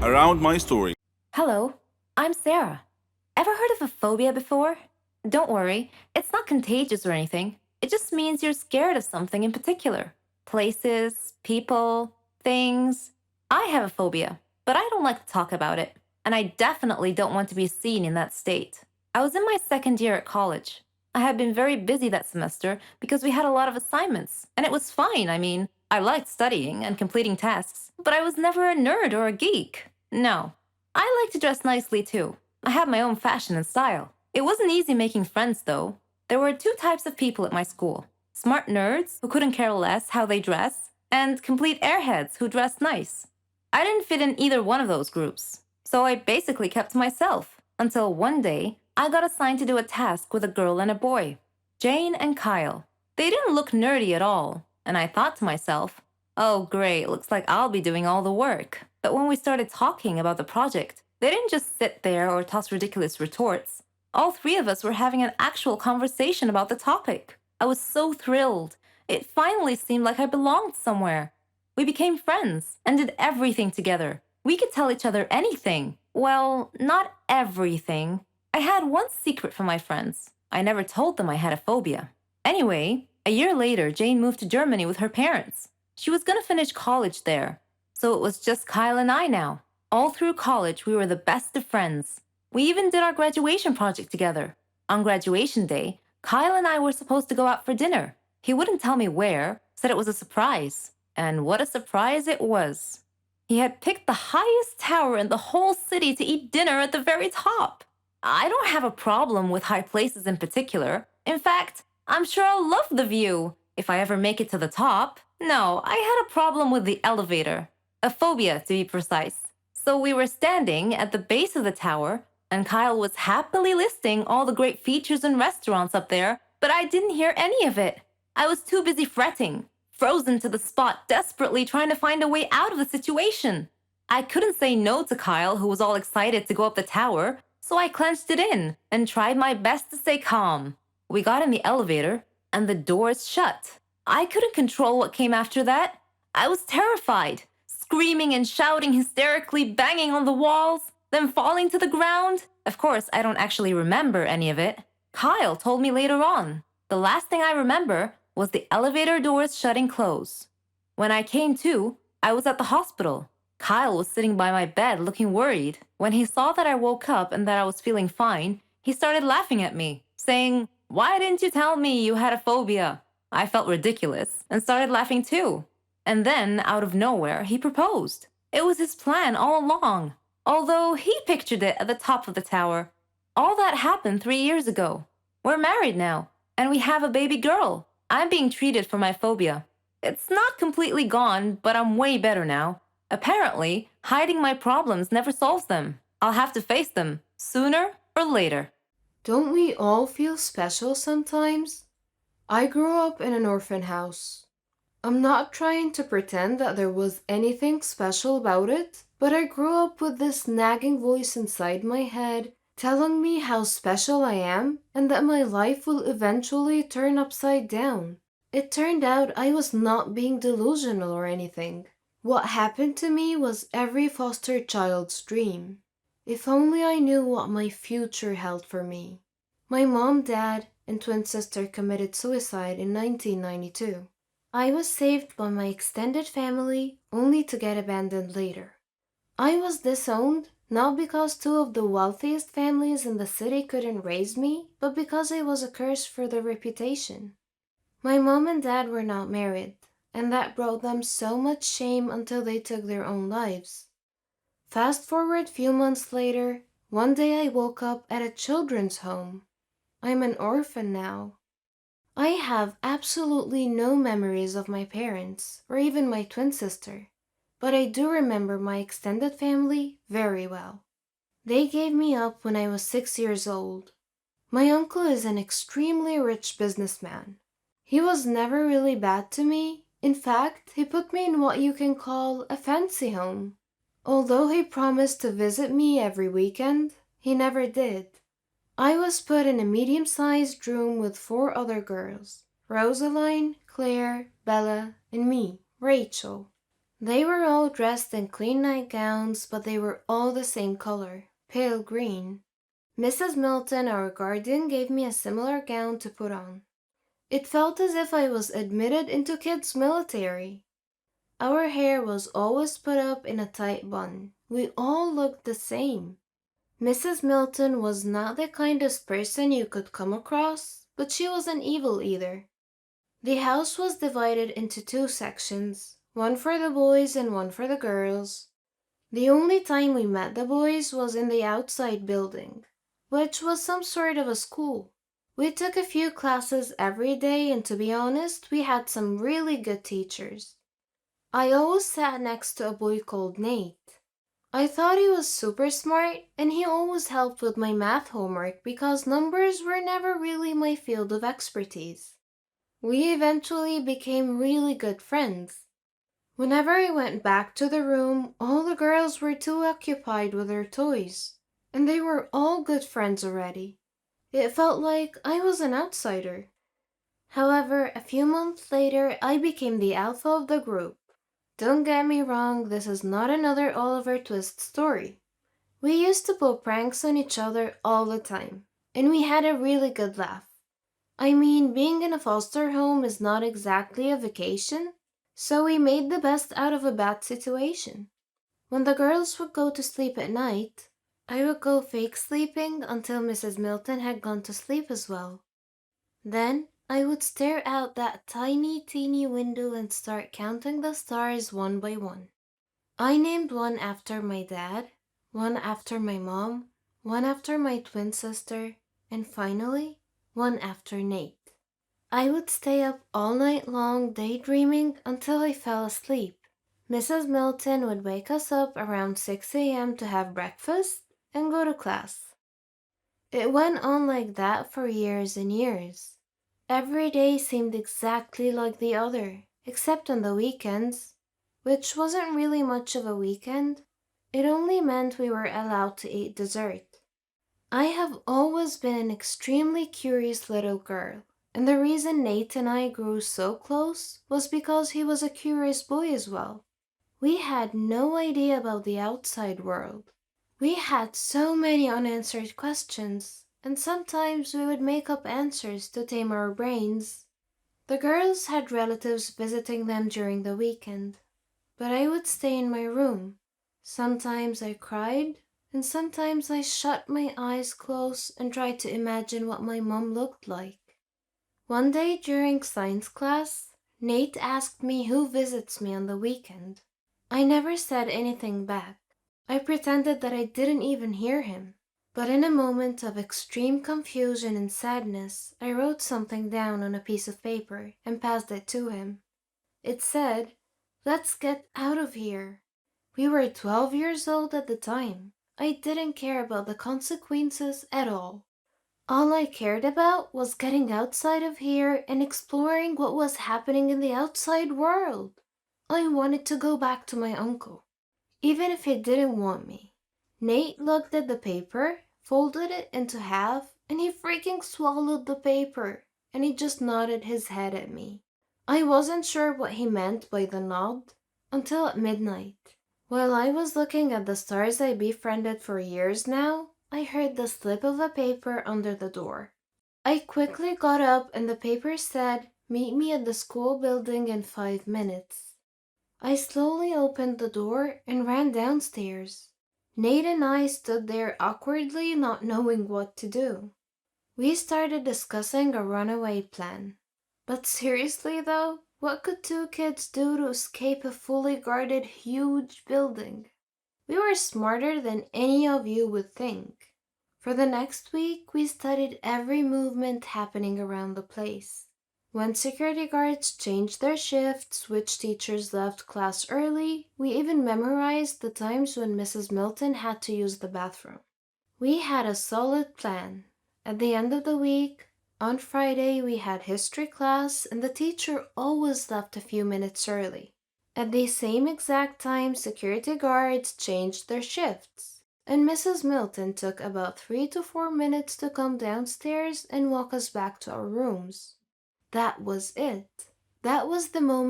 around my story. Hello, I'm Sarah. Ever heard of a phobia before? Don't worry, it's not contagious or anything. It just means you're scared of something in particular. Places, people, things. I have a phobia, but I don't like to talk about it. And I definitely don't want to be seen in that state. I was in my second year at college. I had been very busy that semester because we had a lot of assignments, and it was fine. I mean, I liked studying and completing tasks, but I was never a nerd or a geek. No, I like to dress nicely too. I have my own fashion and style. It wasn't easy making friends though. There were two types of people at my school: smart nerds who couldn't care less how they dress, and complete airheads who dressed nice. I didn't fit in either one of those groups, so I basically kept to myself until one day I got assigned to do a task with a girl and a boy, Jane and Kyle. They didn't look nerdy at all, and I thought to myself, oh great, looks like I'll be doing all the work. But when we started talking about the project, they didn't just sit there or toss ridiculous retorts. All three of us were having an actual conversation about the topic. I was so thrilled. It finally seemed like I belonged somewhere. We became friends and did everything together. We could tell each other anything. Well, not everything. I had one secret from my friends. I never told them I had a phobia. Anyway, a year later, Jane moved to Germany with her parents. She was going to finish college there, so it was just Kyle and I now. All through college, we were the best of friends. We even did our graduation project together. On graduation day, Kyle and I were supposed to go out for dinner. He wouldn't tell me where, said it was a surprise. And what a surprise it was. He had picked the highest tower in the whole city to eat dinner at the very top. I don't have a problem with high places in particular. In fact, I'm sure I'll love the view if I ever make it to the top. No, I had a problem with the elevator. A phobia, to be precise. So we were standing at the base of the tower, and Kyle was happily listing all the great features and restaurants up there, but I didn't hear any of it. I was too busy fretting, frozen to the spot, desperately trying to find a way out of the situation. I couldn't say no to Kyle, who was all excited to go up the tower, so I clenched it in and tried my best to stay calm. We got in the elevator, and the doors shut. I couldn't control what came after that. I was terrified, screaming and shouting hysterically, banging on the walls, then falling to the ground. Of course, I don't actually remember any of it. Kyle told me later on. The last thing I remember was the elevator doors shutting close. When I came to, I was at the hospital. Kyle was sitting by my bed looking worried. When he saw that I woke up and that I was feeling fine, he started laughing at me, saying, "Why didn't you tell me you had a phobia?" I felt ridiculous and started laughing too. And then, out of nowhere, he proposed. It was his plan all along, although he pictured it at the top of the tower. All that happened 3 years ago. We're married now, and we have a baby girl. I'm being treated for my phobia. It's not completely gone, but I'm way better now. Apparently, hiding my problems never solves them. I'll have to face them, sooner or later. Don't we all feel special sometimes? I grew up in an orphan house. I'm not trying to pretend that there was anything special about it, but I grew up with this nagging voice inside my head telling me how special I am and that my life will eventually turn upside down. It turned out I was not being delusional or anything. What happened to me was every foster child's dream. If only I knew what my future held for me. My mom, dad, and twin sister committed suicide in 1992. I was saved by my extended family, only to get abandoned later. I was disowned, not because two of the wealthiest families in the city couldn't raise me, but because I was a curse for their reputation. My mom and dad were not married, and that brought them so much shame until they took their own lives. Fast forward few months later, one day I woke up at a children's home. I'm an orphan now. I have absolutely no memories of my parents, or even my twin sister, but I do remember my extended family very well. They gave me up when I was 6 years old. My uncle is an extremely rich businessman. He was never really bad to me. In fact, he put me in what you can call a fancy home. Although he promised to visit me every weekend, he never did. I was put in a medium-sized room with 4 other girls: Rosaline, Claire, Bella, and me, Rachel. They were all dressed in clean nightgowns, but they were all the same color, pale green. Mrs. Milton, our guardian, gave me a similar gown to put on. It felt as if I was admitted into kids' military. Our hair was always put up in a tight bun. We all looked the same. Mrs. Milton was not the kindest person you could come across, but she wasn't evil either. The house was divided into two sections, one for the boys and one for the girls. The only time we met the boys was in the outside building, which was some sort of a school. We took a few classes every day, and to be honest, we had some really good teachers. I always sat next to a boy called Nate. I thought he was super smart, and he always helped with my math homework because numbers were never really my field of expertise. We eventually became really good friends. Whenever I went back to the room, all the girls were too occupied with their toys, and they were all good friends already. It felt like I was an outsider. However, a few months later, I became the alpha of the group. Don't get me wrong, this is not another Oliver Twist story. We used to pull pranks on each other all the time, and we had a really good laugh. I mean, being in a foster home is not exactly a vacation, so we made the best out of a bad situation. When the girls would go to sleep at night, I would go fake sleeping until Mrs. Milton had gone to sleep as well. Then I would stare out that tiny, teeny window and start counting the stars one by one. I named one after my dad, one after my mom, one after my twin sister, and finally, one after Nate. I would stay up all night long daydreaming until I fell asleep. Mrs. Milton would wake us up around 6 a.m. to have breakfast and go to class. It went on like that for years and years. Every day seemed exactly like the other, except on the weekends, which wasn't really much of a weekend. It only meant we were allowed to eat dessert. I have always been an extremely curious little girl, and the reason Nate and I grew so close was because he was a curious boy as well. We had no idea about the outside world. We had so many unanswered questions, and sometimes we would make up answers to tame our brains. The girls had relatives visiting them during the weekend, but I would stay in my room. Sometimes I cried, and sometimes I shut my eyes close and tried to imagine what my mom looked like. One day during science class, Nate asked me who visits me on the weekend. I never said anything back. I pretended that I didn't even hear him. But in a moment of extreme confusion and sadness, I wrote something down on a piece of paper and passed it to him. It said, "Let's get out of here." We were 12 years old at the time. I didn't care about the consequences at all. All I cared about was getting outside of here and exploring what was happening in the outside world. I wanted to go back to my uncle, even if he didn't want me. Nate looked at the paper, folded it into half, and he freaking swallowed the paper, and he just nodded his head at me. I wasn't sure what he meant by the nod until at midnight. While I was looking at the stars I befriended for years now, I heard the slip of a paper under the door. I quickly got up and the paper said, "Meet me at the school building in 5 minutes." I slowly opened the door and ran downstairs. Nate and I stood there awkwardly, not knowing what to do. We started discussing a runaway plan. But seriously though, what could two kids do to escape a fully guarded huge building? We were smarter than any of you would think. For the next week, we studied every movement happening around the place. When security guards changed their shifts, which teachers left class early, we even memorized the times when Mrs. Milton had to use the bathroom. We had a solid plan. At the end of the week, on Friday, we had history class, and the teacher always left a few minutes early. At the same exact time, security guards changed their shifts, and Mrs. Milton took about 3 to 4 minutes to come downstairs and walk us back to our rooms. That was it. That was the moment